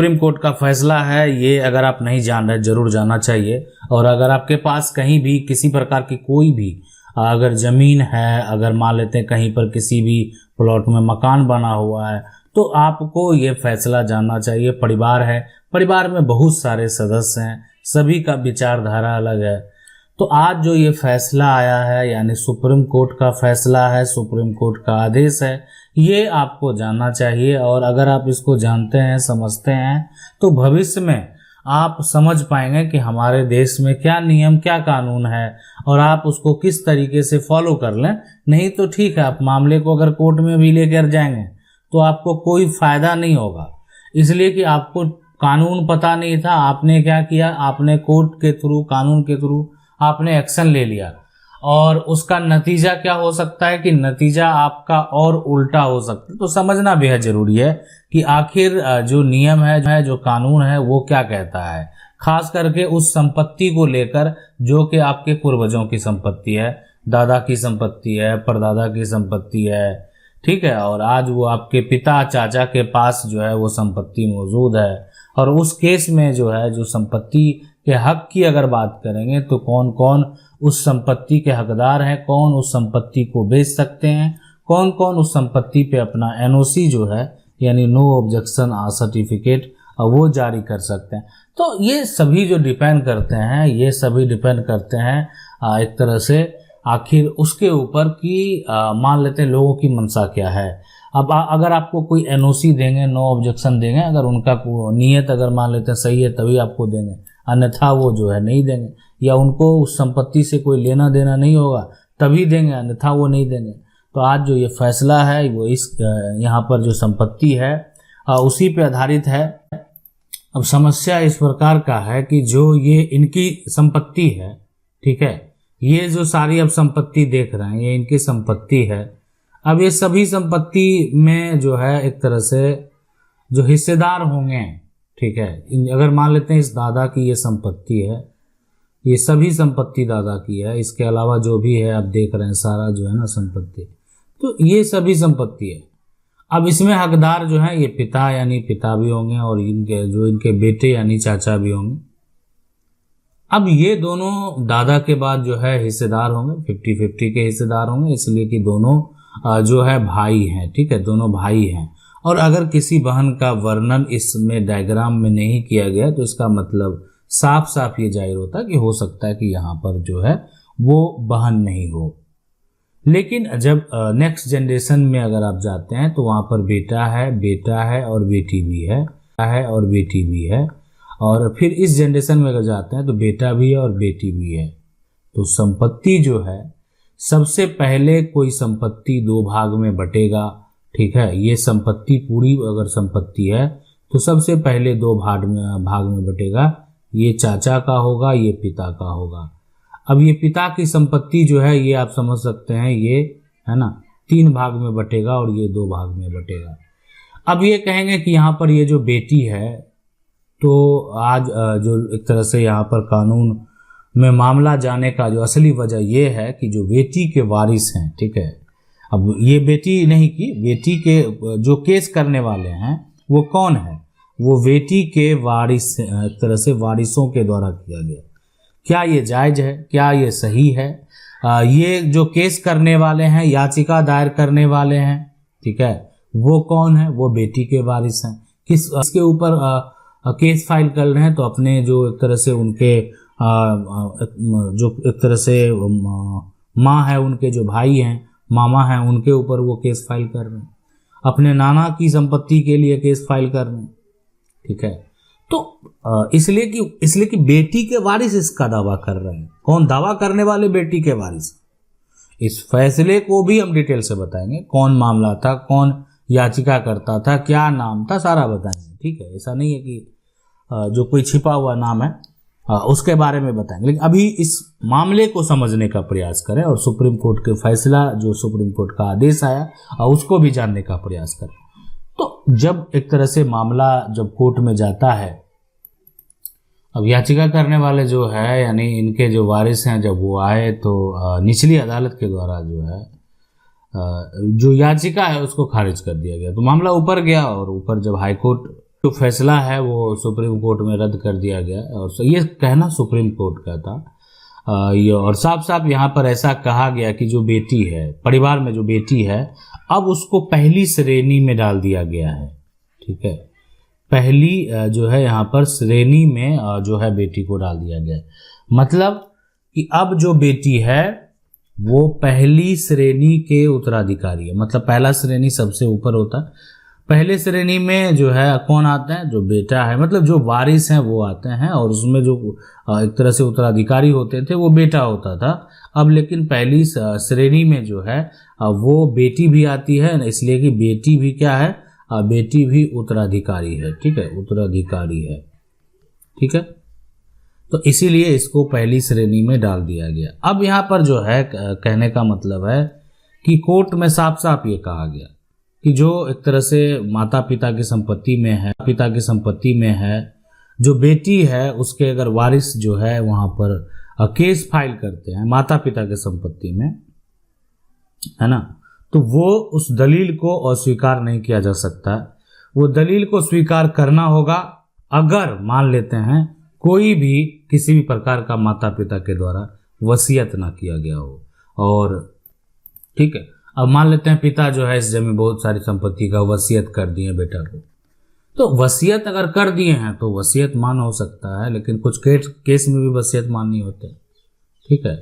Supreme court का फैसला है, ये अगर आप नहीं जान रहे जरूर जानना चाहिए। और अगर आपके पास कहीं भी किसी प्रकार की कोई भी अगर ज़मीन है, अगर मान लेते हैं कहीं पर किसी भी प्लॉट में मकान बना हुआ है, तो आपको ये फैसला जानना चाहिए। परिवार है, परिवार में बहुत सारे सदस्य हैं, सभी का विचारधारा अलग है। तो आज जो ये फैसला आया है, यानी सुप्रीम कोर्ट का फैसला है, सुप्रीम कोर्ट का आदेश है, ये आपको जानना चाहिए। और अगर आप इसको जानते हैं, समझते हैं, तो भविष्य में आप समझ पाएंगे कि हमारे देश में क्या नियम, क्या कानून है, और आप उसको किस तरीके से फॉलो कर लें। नहीं तो ठीक है, आप मामले को अगर कोर्ट में भी लेकर जाएंगे तो आपको कोई फ़ायदा नहीं होगा, इसलिए कि आपको कानून पता नहीं था। आपने क्या किया, आपने कोर्ट के थ्रू, कानून के थ्रू आपने एक्शन ले लिया, और उसका नतीजा क्या हो सकता है कि नतीजा आपका और उल्टा हो सकता है। तो समझना बेहद जरूरी है कि आखिर जो नियम है, जो कानून है, वो क्या कहता है, खास करके उस संपत्ति को लेकर जो कि आपके पूर्वजों की संपत्ति है, दादा की संपत्ति है, परदादा की संपत्ति है, ठीक है। और आज वो आपके पिता, चाचा के पास जो है वो संपत्ति मौजूद है। और उस केस में जो है, जो संपत्ति के हक की अगर बात करेंगे, तो कौन कौन उस संपत्ति के हकदार हैं, कौन उस संपत्ति को बेच सकते हैं, कौन कौन उस संपत्ति पे अपना एनओसी जो है, यानी नो ऑब्जेक्शन सर्टिफिकेट, वो जारी कर सकते हैं। तो ये सभी जो डिपेंड करते हैं, ये सभी डिपेंड करते हैं एक तरह से आखिर उसके ऊपर कि मान लेते हैं लोगों की मंशा क्या है। अब अगर आपको कोई एनओसी देंगे, नो ऑब्जेक्शन देंगे, अगर उनका नीयत अगर मान लेते हैं सही है तभी आपको देंगे, अन्यथा वो जो है नहीं देंगे। या उनको उस संपत्ति से कोई लेना देना नहीं होगा तभी देंगे, अन्यथा वो नहीं देंगे। तो आज जो ये फैसला है वो इस यहाँ पर जो संपत्ति है उसी पे आधारित है। अब समस्या इस प्रकार का है कि जो ये इनकी संपत्ति है, ठीक है, ये जो सारी अब संपत्ति देख रहे हैं ये इनकी संपत्ति है। अब ये सभी संपत्ति में जो है एक तरह से जो हिस्सेदार होंगे, ठीक है, अगर मान लेते हैं इस दादा की ये संपत्ति है, ये सभी संपत्ति दादा की है, इसके अलावा जो भी है आप देख रहे हैं सारा जो है ना संपत्ति, तो ये सभी संपत्ति है। अब इसमें हकदार जो है ये पिता यानी पिता भी होंगे, और इनके बेटे यानी चाचा भी होंगे। अब ये दोनों दादा के बाद जो है हिस्सेदार होंगे, 50-50 के हिस्सेदार होंगे, इसलिए कि दोनों जो है भाई हैं, ठीक है, दोनों भाई हैं। और अगर किसी बहन का वर्णन इसमें डायग्राम में नहीं किया गया तो इसका मतलब साफ साफ ये जाहिर होता है कि हो सकता है कि यहाँ पर जो है वो बहन नहीं हो। लेकिन जब नेक्स्ट जनरेशन में अगर आप जाते हैं तो वहाँ पर बेटा है और बेटी भी है, और फिर इस जनरेशन में अगर जाते हैं तो बेटा भी है और बेटी भी है। तो संपत्ति जो है, सबसे पहले कोई संपत्ति 2 भाग में बटेगा, ठीक है। ये संपत्ति पूरी अगर संपत्ति है तो सबसे पहले 2 भाग में बटेगा, ये चाचा का होगा, ये पिता का होगा। अब ये पिता की संपत्ति जो है ये आप समझ सकते हैं, ये है ना 3 भाग में बटेगा और ये 2 भाग में बटेगा। अब ये कहेंगे कि यहाँ पर ये जो बेटी है, तो आज जो एक तरह से यहाँ पर कानून में मामला जाने का जो असली वजह ये है कि जो बेटी के वारिस हैं, ठीक है, अब ये बेटी नहीं की, बेटी के जो केस करने वाले हैं वो कौन है, वो बेटी के वारिस, एक तरह से वारिसों के द्वारा किया गया। क्या ये जायज़ है, क्या ये सही है? ये जो केस करने वाले हैं, याचिका दायर करने वाले हैं, ठीक है, वो कौन है, वो बेटी के वारिस हैं। किसके ऊपर केस फाइल कर रहे हैं, तो अपने जो एक तरह से उनके जो एक तरह से माँ है, उनके जो भाई हैं, मामा हैं, उनके ऊपर वो केस फाइल कर रहे हैं। अपने नाना की संपत्ति के लिए केस फाइल कर रहे हैं, ठीक है। तो इसलिए कि बेटी के वारिस इसका दावा कर रहे हैं। कौन दावा करने वाले? बेटी के वारिस। इस फैसले को भी हम डिटेल से बताएंगे, कौन मामला था, कौन याचिका करता था, क्या नाम था, सारा बताएंगे, ठीक है। ऐसा नहीं है कि जो कोई छिपा हुआ नाम है उसके बारे में बताएंगे, लेकिन अभी इस मामले को समझने का प्रयास करें और सुप्रीम कोर्ट के फैसला, जो सुप्रीम कोर्ट का आदेश आया, उसको भी जानने का प्रयास करें। तो जब एक तरह से मामला जब कोर्ट में जाता है, अब याचिका करने वाले जो है यानी इनके जो वारिस हैं, जब वो आए तो निचली अदालत के द्वारा जो है जो याचिका है उसको खारिज कर दिया गया। तो मामला ऊपर गया और ऊपर जब हाई कोर्ट जो फैसला है वो सुप्रीम कोर्ट में रद्द कर दिया गया। और ये कहना सुप्रीम कोर्ट का था। ये और साफ साफ यहाँ पर ऐसा कहा गया कि जो बेटी है, परिवार में जो बेटी है, अब उसको पहली श्रेणी में डाल दिया गया है। ठीक है, पहली जो है यहाँ पर श्रेणी में जो है बेटी को डाल दिया गया है। मतलब कि अब जो बेटी है वो पहली श्रेणी के उत्तराधिकारी है। मतलब पहला श्रेणी सबसे ऊपर होता है, पहले श्रेणी में जो है कौन आता है, जो बेटा है, मतलब जो वारिस हैं वो आते हैं। और उसमें जो एक तरह से उत्तराधिकारी होते थे वो बेटा होता था। अब लेकिन पहली श्रेणी में जो है वो बेटी भी आती है, इसलिए कि बेटी भी क्या है, बेटी भी उत्तराधिकारी है। ठीक है, उत्तराधिकारी है। ठीक है, तो इसीलिए इसको पहली श्रेणी में डाल दिया गया। अब यहाँ पर जो है कहने का मतलब है कि कोर्ट में साफ साफ ये कहा गया कि जो एक तरह से माता पिता की संपत्ति में है, पिता की संपत्ति में है, जो बेटी है उसके अगर वारिस जो है वहाँ पर केस फाइल करते हैं माता पिता की संपत्ति में, है ना, तो वो उस दलील को अस्वीकार नहीं किया जा सकता। वो दलील को स्वीकार करना होगा अगर मान लेते हैं कोई भी किसी भी प्रकार का माता पिता के द्वारा वसीयत ना किया गया हो। और ठीक है, अब मान लेते हैं पिता जो है इस जमीन बहुत सारी संपत्ति का वसीयत कर दिए बेटा को, तो वसीयत अगर कर दिए हैं तो वसीयत मान हो सकता है, लेकिन कुछ केस में भी वसीयत मान नहीं होते। ठीक है,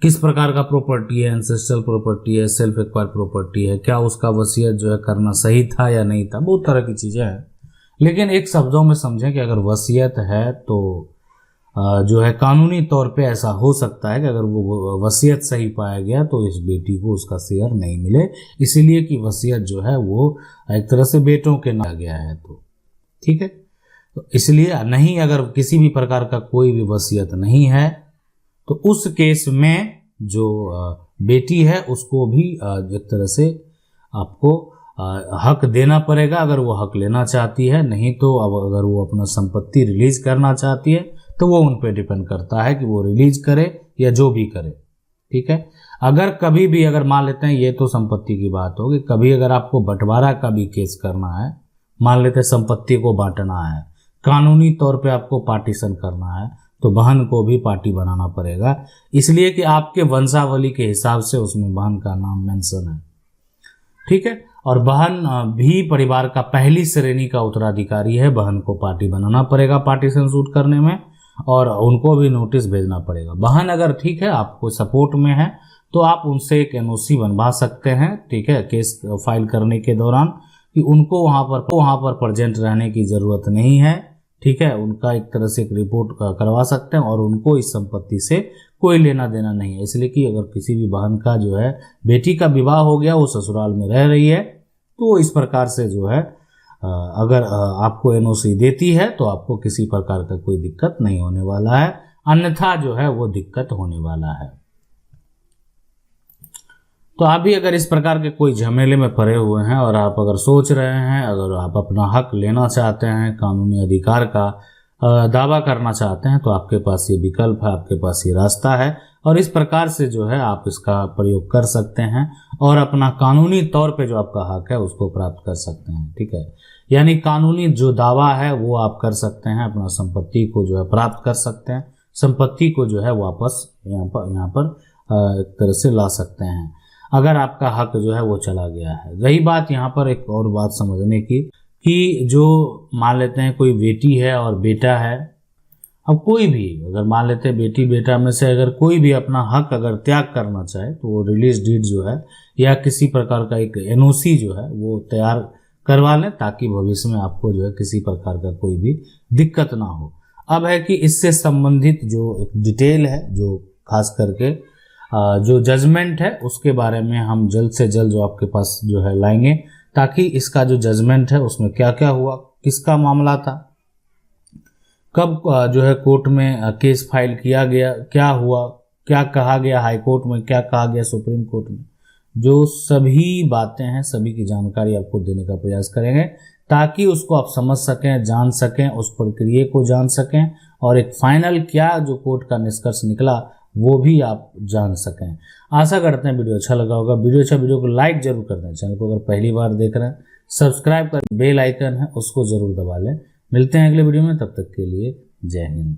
किस प्रकार का प्रॉपर्टी है, एंसेस्ट्रल प्रॉपर्टी है, सेल्फ एक्वायर प्रॉपर्टी है, क्या उसका वसीयत जो है करना सही था या नहीं था, बहुत तरह की चीज़ें हैं। लेकिन एक शब्दों में समझें कि अगर वसीयत है तो जो है कानूनी तौर पे ऐसा हो सकता है कि अगर वो वसीयत सही पाया गया तो इस बेटी को उसका शेयर नहीं मिले, इसीलिए कि वसीयत जो है वो एक तरह से बेटों के नाम गया है। तो ठीक है, तो इसलिए नहीं, अगर किसी भी प्रकार का कोई भी वसीयत नहीं है तो उस केस में जो बेटी है उसको भी एक तरह से आपको हक देना पड़ेगा अगर वो हक लेना चाहती है। नहीं तो अब अगर वो अपना संपत्ति रिलीज करना चाहती है तो वो उन पे डिपेंड करता है कि वो रिलीज करे या जो भी करे। ठीक है, अगर कभी भी अगर मान लेते हैं, ये तो संपत्ति की बात होगी, कभी अगर आपको बंटवारा का भी केस करना है, मान लेते हैं संपत्ति को बांटना है, कानूनी तौर पे आपको पार्टीशन करना है, तो बहन को भी पार्टी बनाना पड़ेगा, इसलिए कि आपके वंशावली के हिसाब से उसमें बहन का नाम मेंशन है। ठीक है, और बहन भी परिवार का पहली श्रेणी का उत्तराधिकारी है, बहन को पार्टी बनाना पड़ेगा पार्टीशन सूट करने में, और उनको भी नोटिस भेजना पड़ेगा। बहन अगर ठीक है आपको सपोर्ट में है तो आप उनसे एक एनओसी बनवा सकते हैं। ठीक है, केस फाइल करने के दौरान कि उनको वहाँ पर प्रेजेंट रहने की ज़रूरत नहीं है। ठीक है, उनका एक तरह से एक रिपोर्ट करवा सकते हैं और उनको इस संपत्ति से कोई लेना देना नहीं है। इसलिए कि अगर किसी भी बहन का जो है बेटी का विवाह हो गया, वो ससुराल में रह रही है, तो इस प्रकार से जो है अगर आपको एनओसी देती है तो आपको किसी प्रकार का कोई दिक्कत नहीं होने वाला है, अन्यथा जो है वो दिक्कत होने वाला है। तो आप भी अगर इस प्रकार के कोई झमेले में पड़े हुए हैं और आप अगर सोच रहे हैं, अगर आप अपना हक लेना चाहते हैं, कानूनी अधिकार का दावा करना चाहते हैं, तो आपके पास ये विकल्प है, आपके पास ये रास्ता है, और इस प्रकार से जो है आप इसका प्रयोग कर सकते हैं और अपना कानूनी तौर पे जो आपका हक है उसको प्राप्त कर सकते हैं। ठीक है, यानी कानूनी जो दावा है वो आप कर सकते हैं, अपना संपत्ति को जो है प्राप्त कर सकते हैं, संपत्ति को जो है वापस यहाँ पर एक तरह से ला सकते हैं अगर आपका हक जो है वो चला गया है। रही बात यहाँ पर एक और बात समझने की कि जो मान लेते हैं कोई बेटी है और बेटा है, अब कोई भी अगर मान लेते हैं बेटी बेटा में से अगर कोई भी अपना हक अगर त्याग करना चाहे तो वो रिलीज डीड जो है या किसी प्रकार का एक एनओसी जो है वो तैयार करवा लें, ताकि भविष्य में आपको जो है किसी प्रकार का कोई भी दिक्कत ना हो। अब है कि इससे संबंधित जो एक डिटेल है, जो खास करके जो जजमेंट है उसके बारे में हम जल्द से जल्द जो आपके पास जो है लाएंगे, ताकि इसका जो जजमेंट है उसमें क्या क्या हुआ, किसका मामला था, कब जो है कोर्ट में केस फाइल किया गया, क्या हुआ, क्या कहा गया हाई कोर्ट में, क्या कहा गया सुप्रीम कोर्ट में, जो सभी बातें हैं सभी की जानकारी आपको देने का प्रयास करेंगे, ताकि उसको आप समझ सकें, जान सकें, उस प्रक्रिया को जान सकें, और एक फाइनल क्या जो कोर्ट का निष्कर्ष निकला वो भी आप जान सकें। आशा करते हैं वीडियो अच्छा लगा होगा। वीडियो को लाइक जरूर कर दें। चैनल को अगर पहली बार देख रहे हैं सब्सक्राइब कर बेल आइकन है उसको ज़रूर दबा लें। मिलते हैं अगले वीडियो में, तब तक के लिए जय हिंद।